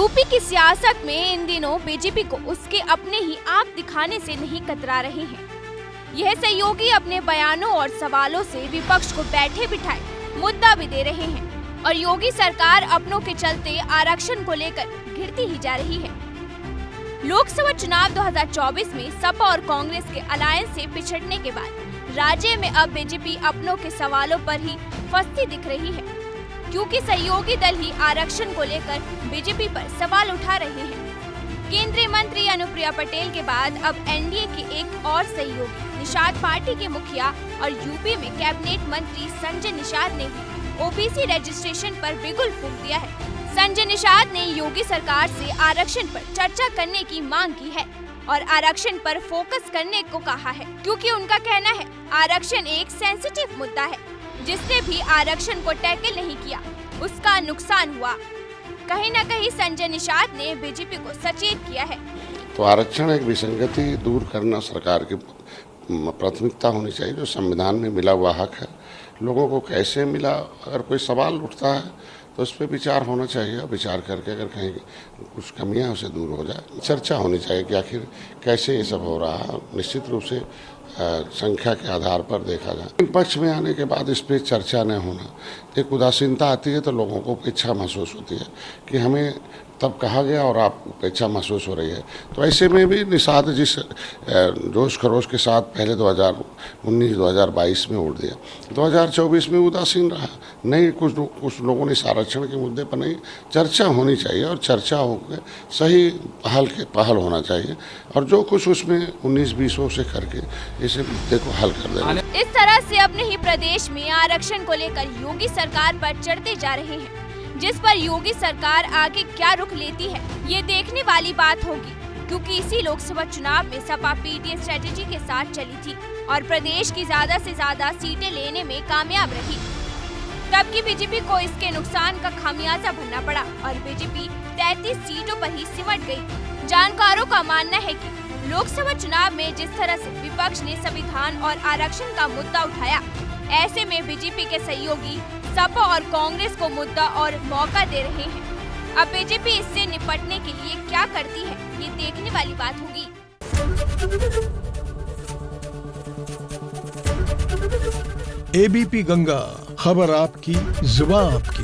UP की सियासत में इन दिनों बीजेपी को उसके अपने ही आंख दिखाने से नहीं कतरा रहे हैं। यह सहयोगी अपने बयानों और सवालों से विपक्ष को बैठे बिठाए मुद्दा भी दे रहे हैं और योगी सरकार अपनों के चलते आरक्षण को लेकर घिरती ही जा रही है। लोकसभा चुनाव 2024 में सपा और कांग्रेस के अलायंस से पिछड़ने के बाद राज्य में अब बीजेपी अपनों के सवालों पर ही फंसती दिख रही है, क्योंकि सहयोगी दल ही आरक्षण को लेकर बीजेपी पर सवाल उठा रहे हैं। केंद्रीय मंत्री अनुप्रिया पटेल के बाद अब एनडीए के एक और सहयोगी निषाद पार्टी के मुखिया और यूपी में कैबिनेट मंत्री संजय निषाद ने भी ओबीसी रजिस्ट्रेशन पर बिगुल फूंक दिया है। संजय निषाद ने योगी सरकार से आरक्षण पर चर्चा करने की मांग की है और आरक्षण पर फोकस करने को कहा है, क्योंकि उनका कहना है आरक्षण एक सेंसिटिव मुद्दा है। जिसने भी आरक्षण को टैकल नहीं किया उसका नुकसान हुआ। कहीं न कहीं संजय निषाद ने बीजेपी को सचेत किया है। तो आरक्षण एक विसंगति दूर करना सरकार की प्राथमिकता होनी चाहिए, जो संविधान में मिला हुआ हक है। लोगों को कैसे मिला, अगर कोई सवाल उठता है तो उस पर विचार होना चाहिए। विचार करके अगर कहीं कुछ कमियां उसे दूर हो जाए, चर्चा होनी चाहिए कि आखिर कैसे ये सब हो रहा है। निश्चित रूप से संख्या के आधार पर देखा जाए। पक्ष में आने के बाद इस पर चर्चा न होना, एक उदासीनता आती है तो लोगों को उपेक्षा महसूस होती है कि हमें तब कहा गया और आप उपेक्षा महसूस हो रही है। तो ऐसे में भी निषाद जिस जोश खरोश के साथ पहले 2019-2022 में वोट दिया, 2024 में उदासीन रहा नहीं। कुछ लोगों ने इस आरक्षण के मुद्दे पर नहीं, चर्चा होनी चाहिए और चर्चा होकर सही पहल होना चाहिए और जो कुछ उसमें 19-20 से करके इस मुद्दे को हल कर देना। इस तरह से अपने ही प्रदेश में आरक्षण को लेकर योगी सरकार पर चढ़ते जा रहे हैं, जिस पर योगी सरकार आगे क्या रुख लेती है ये देखने वाली बात होगी, क्योंकि इसी लोकसभा चुनाव में सपा पीटीए स्ट्रेटेजी के साथ चली थी और प्रदेश की ज्यादा से ज्यादा सीटें लेने में कामयाब रही। तब की बीजेपी को इसके नुकसान का खामियाजा भरना पड़ा और बीजेपी 33 सीटों पर ही सिमट गई। जानकारों का मानना है कि लोकसभा चुनाव में जिस तरह से विपक्ष ने संविधान और आरक्षण का मुद्दा उठाया, ऐसे में बीजेपी के सहयोगी सपा और कांग्रेस को मुद्दा और मौका दे रहे हैं। अब बीजेपी इससे निपटने के लिए क्या करती है ये देखने वाली बात होगी। एबीपी गंगा, खबर आपकी, जुबान आपकी।